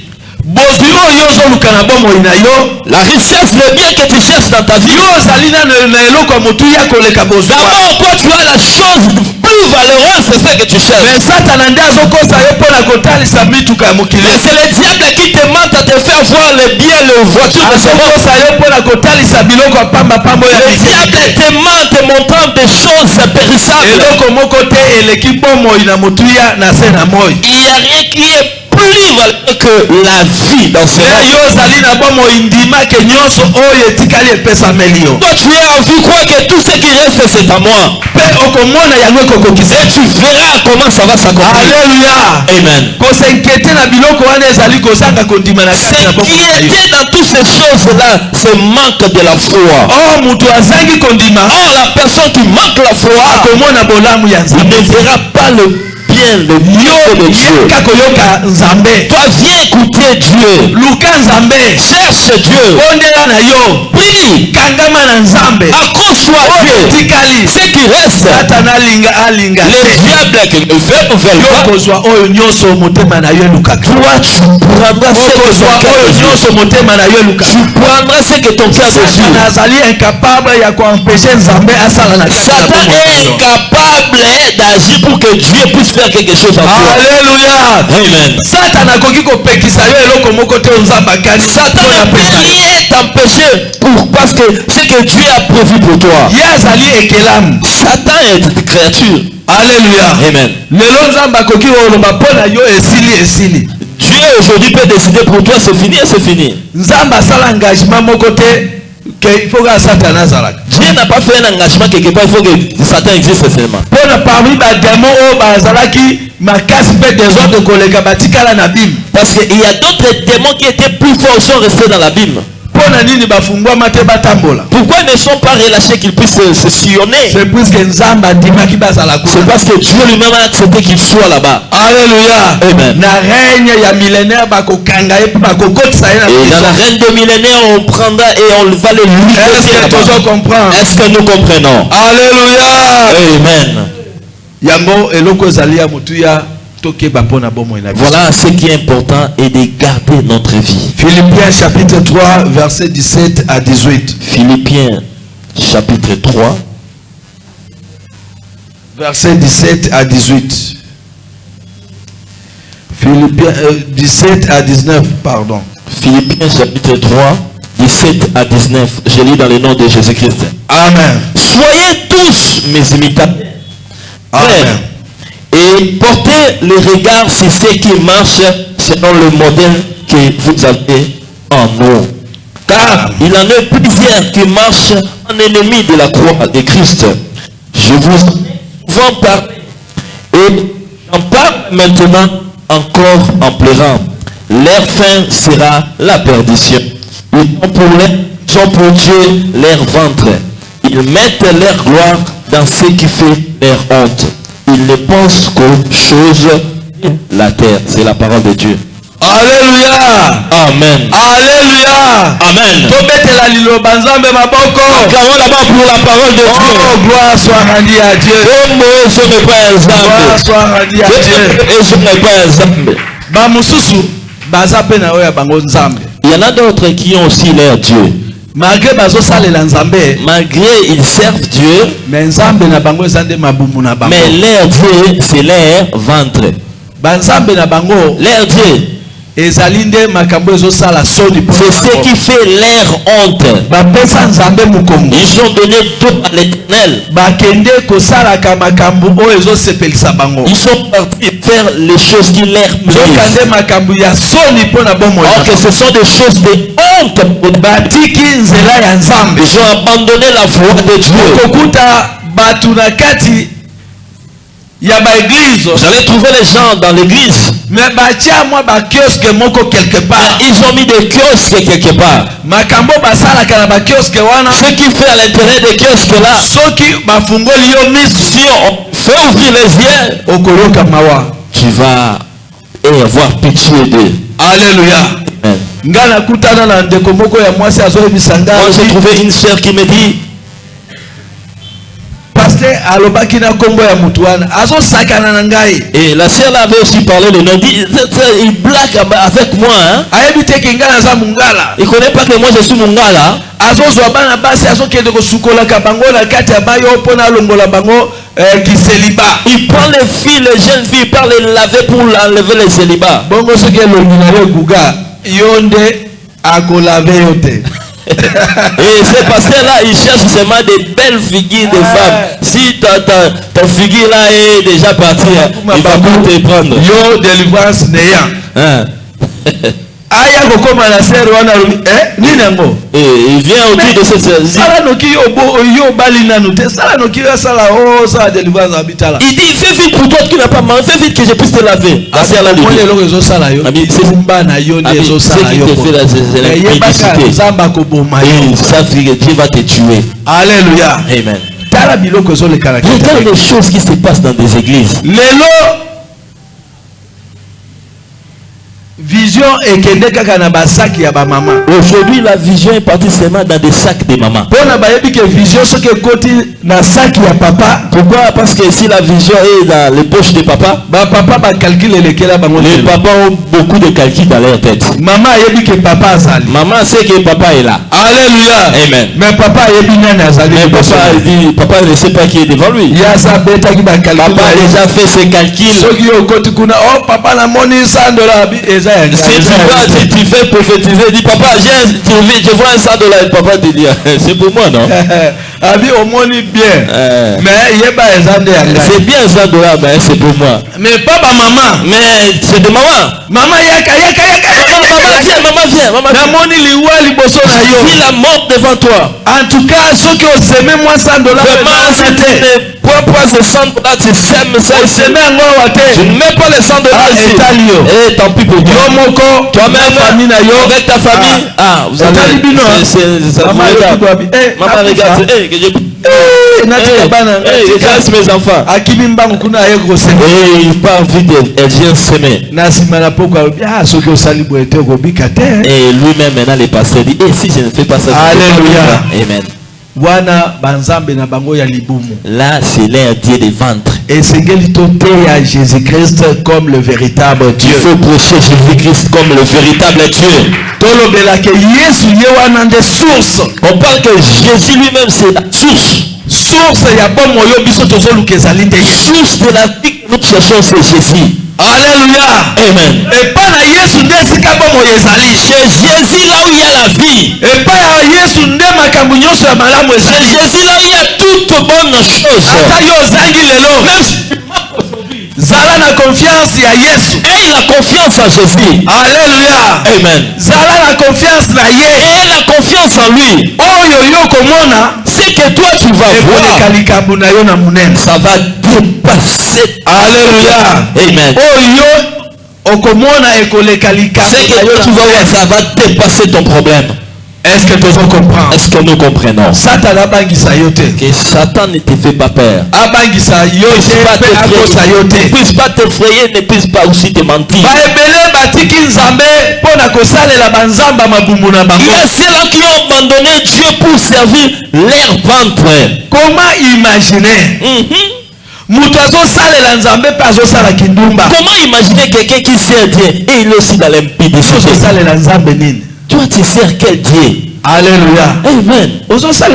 bozwi oyo ozoluka na bomoi na yo. la richesse, le bien que tu cherches dans ta vie, Yo ozali na eloko ya motuya koleka bozwi. d'abord, toi, tu as la chose plus valeureuse, c'est ce que tu cherches. Mais Satan nde azokosa yo mpona kotalisa mituka ya mokili. Mais c'est le diable qui te mente à te faire voir les biens, les voitures de ce monde. azokosa yo mpona kotalisa biloko ya pamba ya Le diable te mente montrant des choses périssables. eloko moko te eleki bomoi na motuya na se na moi. Il n'y a rien qui est plus valable que la vie dans ce monde. yo ozali na bomoi ndimake nyonso oyo etikali epesameli yo. Toi, tu es en vie, crois que tout ce qui reste, c'est à moi. mpe okomona yango ekokokisa. Et tu verras comment ça va s'accomplir. Alléluia. Amen. kosenkete na biloko wana ezali kozanga kondima na Ce kati na qui bomoi na yo. était dans toutes ces choses-là, c'est manque de la foi. or moto azangi kondima Or, la personne qui manque la foi, akomona bolamu ya il Nzambe. ne verra pas le bien, le mieux de Dieu. yeka koyoka Nzambe. Toi, viens écouter Dieu. luka Nzambe. Cherche Dieu. bondela na yo. Prie. kangama na Nzambe. Accroche-toi à Dieu. tikali Ce qui reste, satana alinga les diables qui ne veulent yo pas, kozwa oyo nyonso motema na yo elukaka. toi, tu prendras ce que kozwa ton cœur oyo désire. nyonso motema na yo elukaka. Tu prendras ce que ton cœur désire. Satana azali incapable ya koempêcher Nzambe asala na kati na Satan bomoi na est yo. incapable d'agir pour que Dieu puisse faire quelque chose en toi. Alléluia. Amen. Satana akoki kopekisa yo eloko moko te Nzambe akani. Satan ne peut rien t'empêcher parce que ce que Dieu a prévu pour toi. ye azali ekelamu. Satan est une créature. Alléluia. Amen. lelo Nzambe akoki koloba mpo na yo esili. Dieu aujourd'hui peut décider pour toi, c'est fini et c'est fini. Nzambe asala engagement moko te qu'il faut que Satan azalaka. Dieu n'a pas fait un engagement quelque part, il faut que Satan existe seulement. Pour parmi les démons au bazalaki makasi pe désordre koleka batikala na bim. Parce qu'il y a d'autres démons qui étaient plus forts, sont restés dans l'abîme. Pourquoi ils ne sont pas relâchés qu'ils puissent se sillonner? C'est parce que Dieu lui-même a accepté qu'il soit là-bas. Alléluia. Amen. Et dans la reine des millénaires, on prendra et on va le liquider. Est-ce que nous comprenons? Alléluia. Amen. Voilà ce qui est important et de garder notre vie. Philippiens chapitre 3 verset 17 à 18. Philippiens chapitre 3 verset 17 à 18. Philippiens 17 à 19 pardon. Philippiens chapitre 3 17 à 19. Je lis dans le nom de Jésus-Christ. Amen. Soyez tous mes imitateurs. Amen. Et portez le regard sur ceux qui marchent selon le modèle que vous avez en nous. Car il en est plusieurs qui marchent en ennemi de la croix de Christ. Je vous en parle et j'en parle maintenant encore en pleurant. Leur fin sera la perdition. Ils ont pour Dieu leur ventre. Ils mettent leur gloire dans ce qui fait leur honte. Ils ne pensent qu'aux choses de la terre. C'est la parole de Dieu. Alléluia. Amen. Alléluia. Amen. Acclamons là-bas pour la parole de Dieu. Oh, gloire soit rendue à Dieu. Gloire soit rendue à Dieu. Il y en a d'autres qui ont aussi leur Dieu. Malgré ils servent Dieu, mais leur Dieu, c'est leur ventre. Leur Dieu, c'est ce qui fait leur honte. Ils ont donné tout à l'Éternel. Ils sont partis faire les choses qui leur plaisent. Or que ce sont des choses de honte. Ils ont abandonné la foi de Dieu. Vous allez trouver les gens dans l'église. Mais ils ont mis des kiosques quelque part. Ce qui fait à l'intérieur des kiosques là, si on fait ouvrir les yeux, tu vas avoir pitié d'eux. Alléluia. Moi j'ai trouvé une sœur qui me dit, et la sœur avait aussi parlé le nom. Il blague avec moi. Hein? Il ne connaît pas que moi je suis Mungala. Il prend les filles, les jeunes filles, il parle les laver pour enlever les célibats. Et ces pasteurs-là, ils cherchent seulement des belles figures de femmes. Si ta figure là est déjà partie, il va pas te prendre. Yo, délivrance néant. Aya kokoma la sœur wana nini ngo il vient autour de cette sœur. Sala noki yo bali nanu te sala noki yo sala sala délivrance habitala. Il dit fais vite pour toi qui n'a pas mal, fais vite que je puisse te laver. La sœur là lui dit c'est kumba na yo ndezo sala yo. Ils savent que Dieu va te tuer. Alléluia. Amen. Regarde les choses qui se passent dans des églises. Vision et aujourd'hui la vision est partie seulement dans des sacs de maman. Pourquoi? Parce que si la vision est dans les poches de papa, les papas ont beaucoup de calculs dans leur tête. Maman sait que papa est là. Alléluia. Amen. Mais papa ne sait pas qui est devant lui. Papa a déjà fait ses calculs. Si tu fais prophétiser, dis papa, je vois $100. Papa te dit, c'est pour moi, non? Abi omoni bien. Mais yeba ezande yanga. C'est bien ça de là, mais c'est pour moi. Mais pas ma maman. Mais c'est de maman. Maman yaka. Maman viens. Namoni liwa liboso na yo. Vis la mort devant toi. En tout cas, ceux qui ont semé moi $100. Vraiment, si tu ne prends pas ces $100, tu sèmes ça ici. Tu ne mets pas les $100 ici. Et tant pis pour toi. Toi-même, avec ta famille. Ah, vous allez. Maman regarde. Je casse mes enfants. Et il part vite, elle vient s'aimer. Et lui-même maintenant les pasteurs dit, et si je ne fais pas ça, alléluia. Amen. Là, c'est leur Dieu des ventres. Et c'est Jésus-Christ comme le véritable Dieu. Il faut prêcher Jésus-Christ comme le véritable Dieu. On parle que Jésus lui-même c'est la source. Source de la vie que nous cherchons, c'est Jésus. Alléluia. Amen. Et pas la Yesu nde sikabo mo yezali. C'est Jésus là où il y a la vie. Et pas la Yesu nde makambu nyonso ya malamu ezali. C'est Jésus là où il y a toutes bonnes choses. Ata yo zangi lelo. Même zala na confiance ya Yesu. Et la confiance en Jésus. Alléluia. Amen. Zala na confiance na ye. Et la confiance en lui. Oyo yo komona. C'est que toi tu vas voir. Ça va dépasser. Alléluia. Amen. Oyo okomona ekolekalika. C'est que tu vas voir, ça va dépasser ton problème. Est-ce que tu comprends? Est-ce que nous comprenons? Que Satan ne te fait pas peur. Ne puisse pas t'effrayer, ne puisse pas aussi te mentir. Il y a ceux-là qui ont abandonné Dieu pour servir leur ventre. Comment imaginer? Comment imaginer quelqu'un qui sert Dieu et il est aussi dans l'impudicité? Toi, tu sers quel Dieu? Alléluia. Amen. Tu sers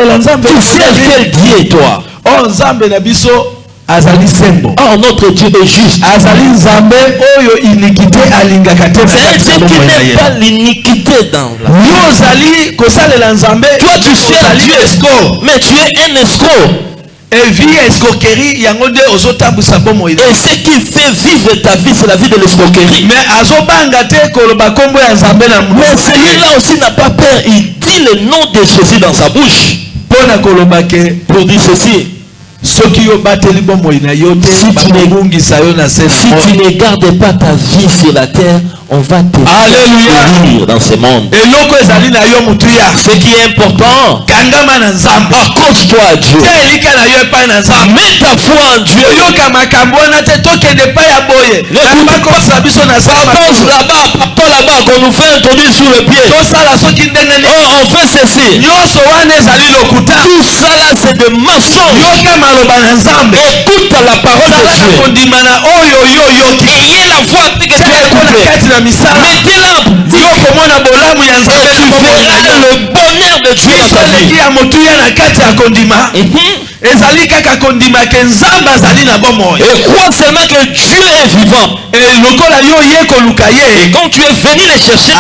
quel Dieu, toi? Oh, Nzambe na biso azali sembo. Oh, notre Dieu est juste. Azali Nzambe oyo iniquité alingaka te. C'est Dieu qui n'est pas l'iniquité dans la vie. Yo zali kosalela Nzambe. Toi, tu sers Dieu, mais tu es un escroc. Et vie escroquerie yangonde ozotambusa bomo ina. Et ce qui fait vivre ta vie, c'est la vie de l'escroquerie. Mais azobanga te koloba kombo ya Nzambe na mu. Mais celui-là aussi n'a pas peur, il dit le nom de Jésus dans sa bouche. Pona koloba ke pour dire ceci. Si tu ne gardes pas ta vie sur la terre, on va te détruire dans ce monde. Ce qui est important, accroche-toi à Dieu. Mets ta foi en Dieu. Pas là-bas qu'on nous fait introduire sous le pied. Oh, on fait ceci. Tout ça là, c'est de mensonges. Écoute la parole de Dieu. Ayez la foi que tu as écouté. Mettez-la. Tu verras le bonheur de Dieu dans ta vie. Et crois seulement que Dieu est vivant. Et quand tu es venu le chercher,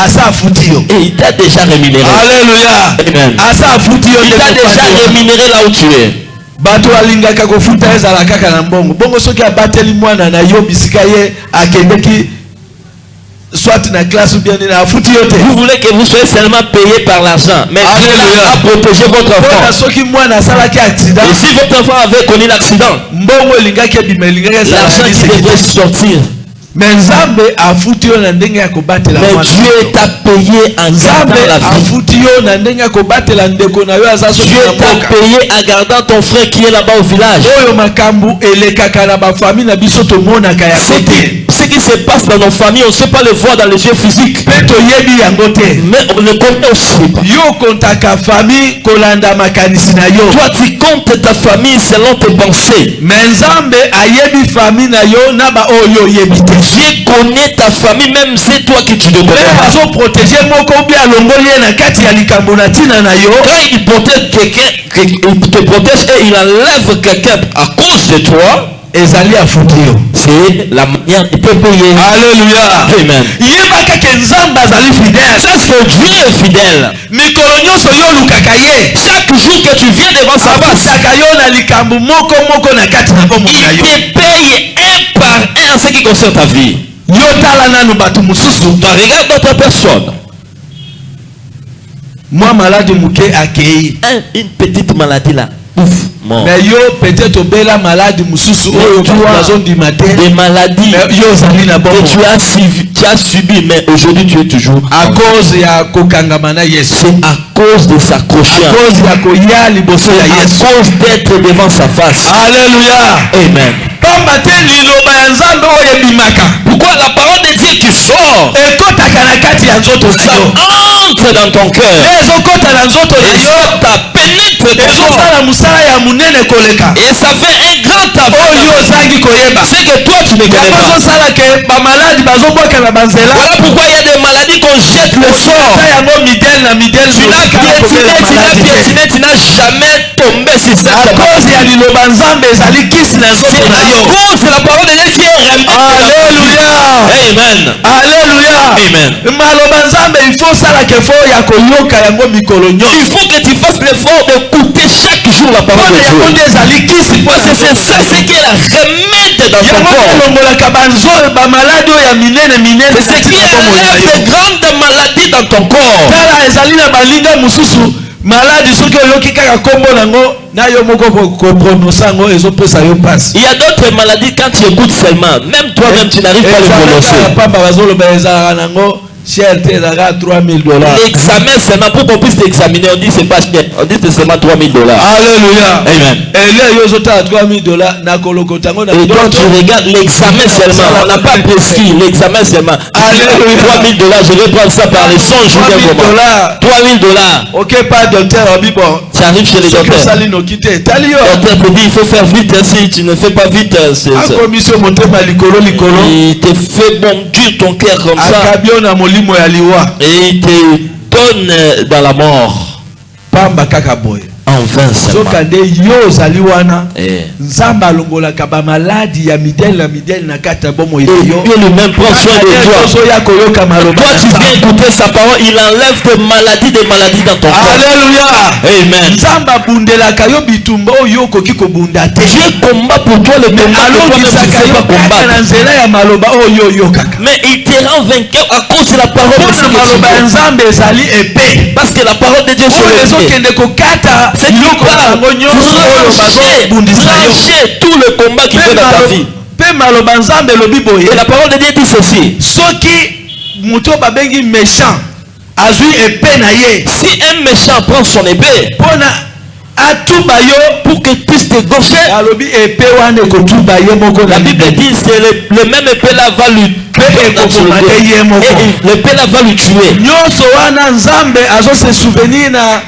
et il t'a déjà rémunéré. Alléluia. Amen. Il t'a déjà rémunéré là où tu es. Bato alingaka kofuta ezala kaka na mbongo. Bongo soki abateli mwana na yo bisika ye akendeki soit na classe ou bien na afuti yote. Vous voulez que vous soyez seulement payé par l'argent, mais Dieu a protégé votre enfant. Soki mwana asalaki accident. Et si votre enfant avait connu l'accident, mbongo elingaki ebima elingaki ezala l'argent qui devrait sortir. Mais Nzambe afuti yo na ndenge ya kobatela mwana. Mais Dieu t'a payé en gardant la vie. Afuti yo na ndenge ya kobatela ndeko na yo azaso. Dieu t'a payé en gardant ton frère qui est là-bas au village. Oyo makambu elekaka na ba famille na biso to mona ka ya côté. Ce qui se passe dans nos familles, on ne sait pas le voir dans les yeux physiques. Mais on le connaît aussi pas. Yo kontaka famille kolanda makanisi na yo. Toi tu comptes ta famille selon tes pensées. Mais Nzambe ayebi famille na yo na ba oyo yebite. Dieu connaît ta famille, même c'est toi qui tu dois protéger. Quand il protège quelqu'un, il te protège et il enlève quelqu'un à cause de toi. C'est c'est la manière de te payer. Alléluia. Amen. Yebaka ke nzamba zali fidèle. Sache que Dieu est fidèle. Mikolo nyonso yo lukaka ye. Chaque jour que tu viens devant sa face, Abosaka yo na likambo moko moko na kati na bomoi na il yo. te paye un par un en ce qui concerne ta vie. Yo tala nanu bato mususu. Toi, regarde d'autres personnes. Moi malade muke akei. Une petite maladie là. Ouf, mort. Mais yo peut-être obela malade mususu oyo bazo di matin. Des maladies Yo zali na bomoi. que tu as subi, mais aujourd'hui tu es toujours à cause ya kokangama na Yesu. C'est à cause de s'accrocher. À cause ya koya liboso ya Yesu. À cause d'être devant sa face. Alléluia. Amen. Pamba te liloba ya Nzambe oyo ebimaka. Pourquoi la parole de Dieu qui sort, ekotaka na kati ya nzoto na ça yo. entre dans ton cœur. Ezokota na nzoto na Et yo. ça pénètre ton corps. Ezosala mosala ya munene koleka. Et ça fait un grand travail. Oyo ozangi koyeba. C'est que toi tu ne connais Yango pas. ezosala ke bamaladi bazobwaka na banzela. Voilà pourquoi il y a des maladies qu'on jette le sort. Ota yango midele na midele. Tu n'as piétiné, tu n'as jamais tombé sur cette à cause ya liloba Nzambe ezali kisi na nzoto na yo. c'est la parole de Dieu qui est remède. Alléluia. Amen. Alléluia. Amen. Maloba Nzambe il faut sala ke fo ya koyoka yango mikolo Il nyonso. faut que tu fasses l'effort d'écouter chaque jour la parole de Dieu. Yango nde ezali kisi po Parce que c'est ça, c'est qui est la remède dans ton yango corps. elongolaka banzolo bamaladi oyo ya minene minene. C'est ce qui enlève de grandes maladies dans ton corps. tala ezali na balinga mosusu maladi soki oyoki kaka kombo nango na yo moko koprononce yango ezopesa yo mpasi. Il y a d'autres maladies quand tu écoutes seulement, même toi-même tu n'arrives pas à le prononcer. pamba bazoloba ezalaka nango cher te ezalaka $3000. L'examen seulement, pour qu'on puisse t'examiner, on dit c'est pas cher, on dit c'est seulement $3000. Alléluia. Amen. elie yo ozotala $3000 na kolokota yango na Et toi tu regardes l'examen seulement, on n'a pas prescrit l'examen seulement. Alléluia. $3000, je vais prendre ça par les songes. $3000. ok pas docteur obi bon Tu arrives chez les docteurs. osali noki te tali yo Le docteur te dit il faut faire vite, si tu ne fais pas vite, akomisi yo motema likolo likolo il te fait bondir ton cœur comme ça akabi yo na molimo ya liwa et il te donne dans la mort. pamba kaka boye. En vain seulement. zokande yo ozali wana Eh. Nzambe alongolaka bamaladi ya midele na midele na kati ya bomoi na Et yo. Dieu lui-même prend soin de toi. ozoya koyoka maloba Toi, ya tu Nzambe. viens écouter sa parole, il enlève des maladies dans ton corps. Alléluia. Amen. Nzambe abundelaka yo bitumba oyo okoki kobunda te. Dieu combat pour toi le combat que toi-même tu ne alongisaka sais yo pas kaka combattre. na nzela ya maloba oyo oyokaka. Mais il te rend vainqueur à cause de la parole de mpona maloba ya Dieu. Nzambe ezali epais. Parce que la parole de Dieu oyo c'est le ezokende kokata C'est qui biloko na va bango nyonso oyo bazobundisa yo. trancher tout le combat qui fait dans ta vie. mpe maloba Nzambe elobi boye Et la parole de Dieu dit ceci. soki moto babengi méchant azwi epais na ye Si un méchant prend son épée mpona atuba yo pour qu'il puisse te gaucher, alobi epais wana ekotuba ye moko na la Bible libeli. dit c'est le même épée là va lui et l'épée là va lui tuer. nyonso wana Nzambe azose souvenir na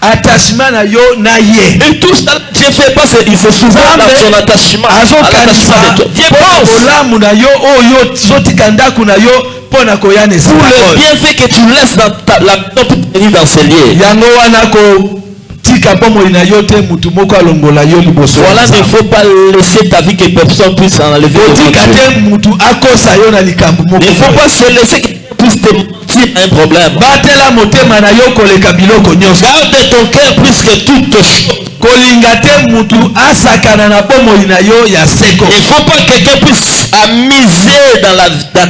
attachement na yo na ye. Et tout ça Dieu fait pas, il se souvient de son attachement. azokanisa Dieu mpona pense olamu na yo oyo zotika ndako na yo mpona koya na pour esika le oyo. bienfait que tu laisses dans la pour tenir dans ses liens. yango wana kotika bomoi na yo te mutu moko alongola yo liboso. Voilà, il ne faut pas laisser ta vie que personne puisse enlever de kotika te mutu akosa yo na likambo moko. il ne faut pas se laisser que quelqu'un puisse te mentir à un problème. batela motema na yo koleka biloko nyonso. Garde ton cœur plus que toute chose. kolinga te mutu asakana na bomoi na yo ya seko. Il ne faut pas que quelqu'un puisse amuser dans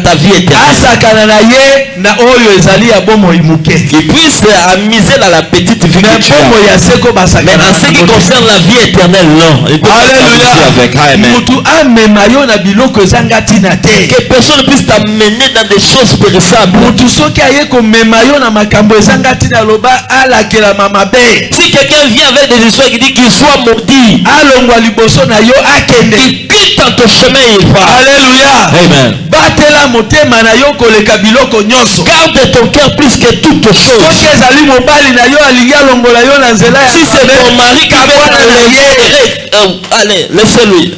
ta vie éternelle. asakana na ye na oyo ezali ya bomoi muke. Qu'il puisse amuser dans la petite vie na que tu as. bomoi ya seko Mais basakana en ce qui concerne la vie éternelle, non. Il peut pas s'amuser avec. Amen. mutu amema yo na biloko ezanga ntina te. Que personne ne puisse t'amener dans des choses périssables. mutu soki aye komema yo na makambo ezanga ntina aloba alakelama mabe. Si quelqu'un vient avec des histoires qui dit qu'il soit maudit, alongwa liboso na yo akende. il quitte dans ton chemin et il part. Alléluia. Amen. batela motema na yo koleka biloko nyonso. Garde ton cœur plus que toute chose. soki ezali mobali na yo alingi alongola yo na nzela ya Si c'est ton mari qui veut t'enlever, allez, laissez-lui.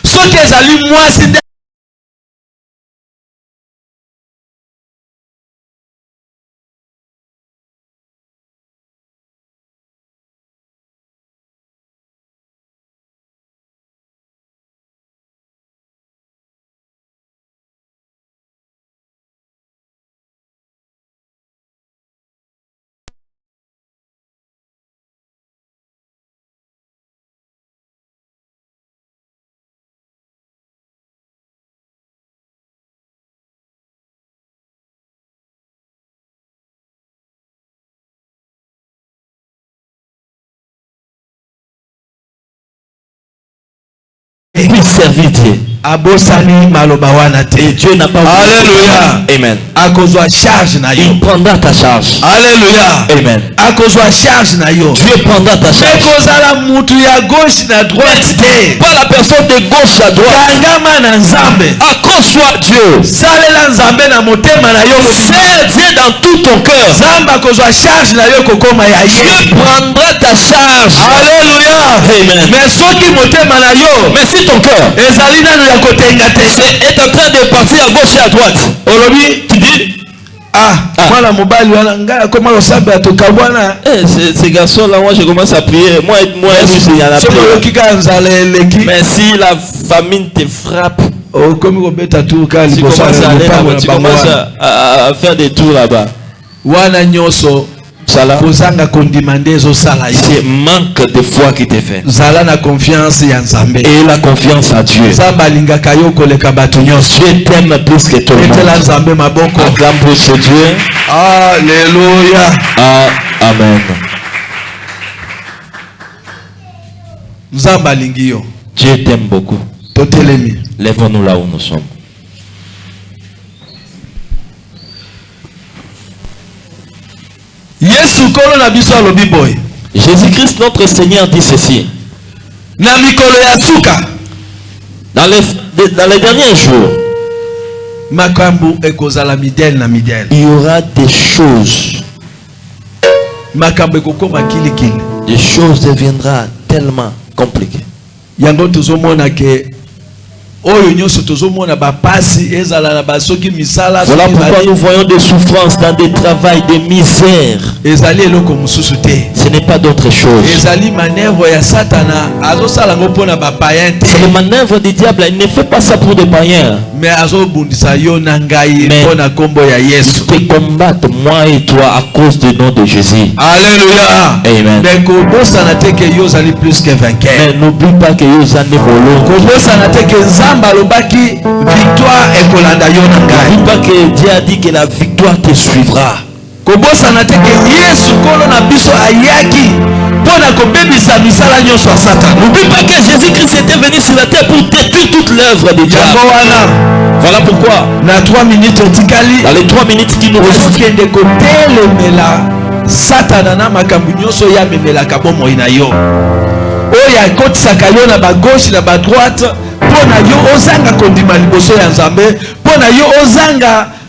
soki ezali mwasi nde servi Dieu. Et Dieu n'a pas voulu. Alléluia. Amen. Il prendra ta charge. Alléluia. Amen. Dieu prendra ta charge. Pas la personne de gauche à droite. Accroche-toi à Dieu. Sers Dieu dans tout ton cœur. Dieu prendra ta charge. Alléluia. Amen. Mais si ton cœur est en train de partir à gauche et à droite, tu dis ces garçons-là, moi je commence à prier. Moi il y en a plus. Mais si la famine te frappe, tu commences à faire des tours là-bas. C'est manque de foi qui te fait. Et la confiance à Dieu. Dieu t'aime plus que tout le monde. Acclame pour ce Dieu. Alléluia. Amen. Dieu t'aime beaucoup. Lèvons-nous là où nous sommes. Jésus-Christ notre Seigneur dit ceci. Dans les derniers jours, il y aura des choses. Des choses deviendront tellement compliquées. Voilà pourquoi nous voyons des souffrances dans des travails, des misères. Ce n'est pas d'autre chose. C'est les manœuvres du diable. Il ne fait pas ça pour des païens. Mais te combattre moi et toi à cause du nom de Jésus. Alléluia. Amen. Mais n'oublie pas que vous êtes victoire et n'oublie pas que Dieu a dit que la victoire te suivra. N'oublie pas que Jésus-Christ était venu sur la terre pour détruire toute l'œuvre de Dieu. Voilà pourquoi dans les 3 minutes qui nous restent,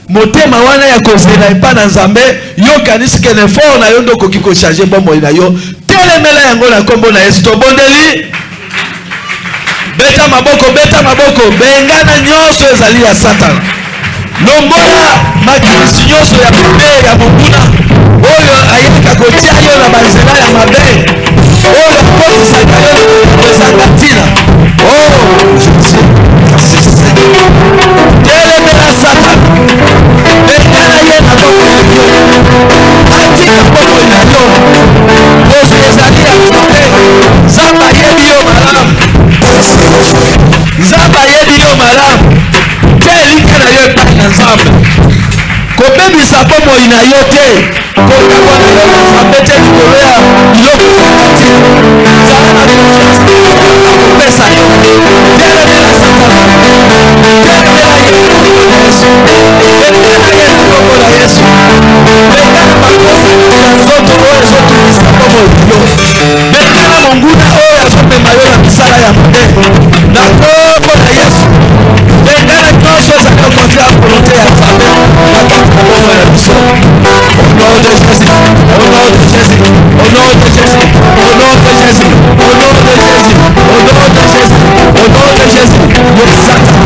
motema wana ya kozela epa na Nzambe yo kanisi ke l'effort na yo ndoko kiko changer bombo na yo telemela yango na kombo na Yesu tobondeli beta maboko bengana nyonso ezali ya Satan longola makanisi nyonso ya mabe ya mobuna oyo ayeka kotia yo na banzela ya mabe oyo akotisaka yo kozanga ntina telemela Satan bengana ye na boko na yo atika boko na yo bosi ezali ya mabe Nzambe ayebi yo malamu telika na yo epai na Nzambe kobebisa bomoi na yo te kokabwa na yo na Nzambe te likolo ya biloko kati zala na konfiance akopesa yo telemela Satana telemela ye na kombo na Yesu bengana ye na kombo na Yesu bengana makosa ya nzoto oyo ezotungisa bomoi yo bengana monguna oyo azomema yo na misala ya mabe na kombo na Yesu bengana nyonso ezali okontre ya volonté ya Nzambe bakati na bomoi ya biso au nom de Jésus, au nom de Jésus, au nom de Jésus, au nom de Jésus, au nom de Jésus, au nom de Jésus, au nom de Jésus, le Satan,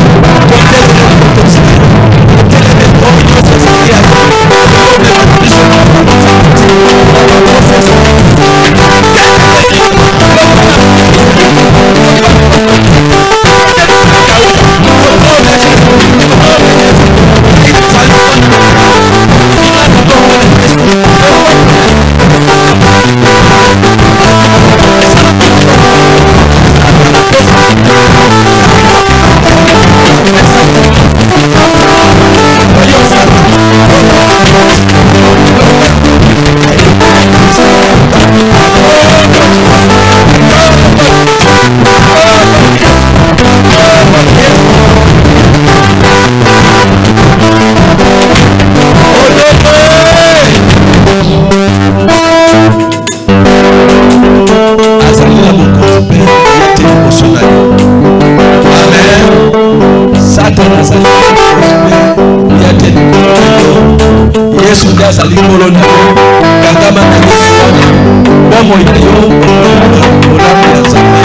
Yesu nde azali nkolo na yo kangama na Yesu bomoi na yo olamu ya Nzambe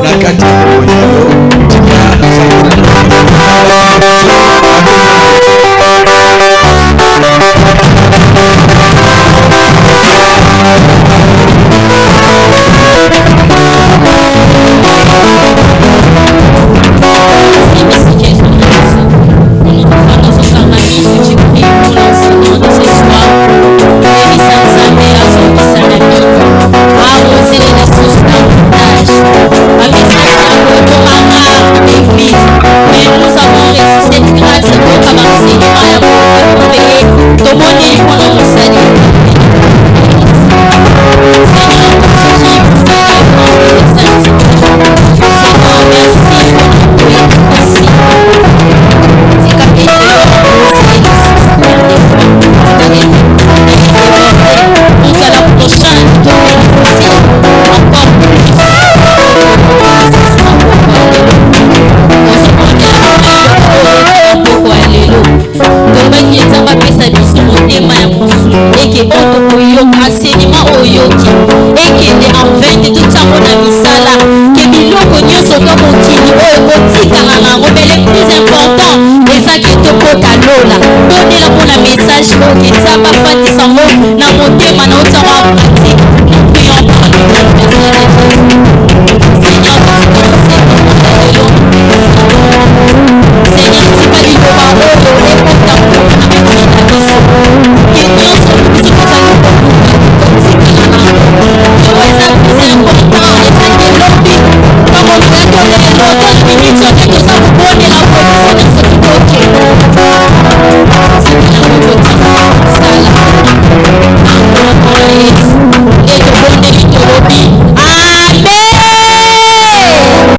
na kati ya bomoi na yo tika na Nzambe It's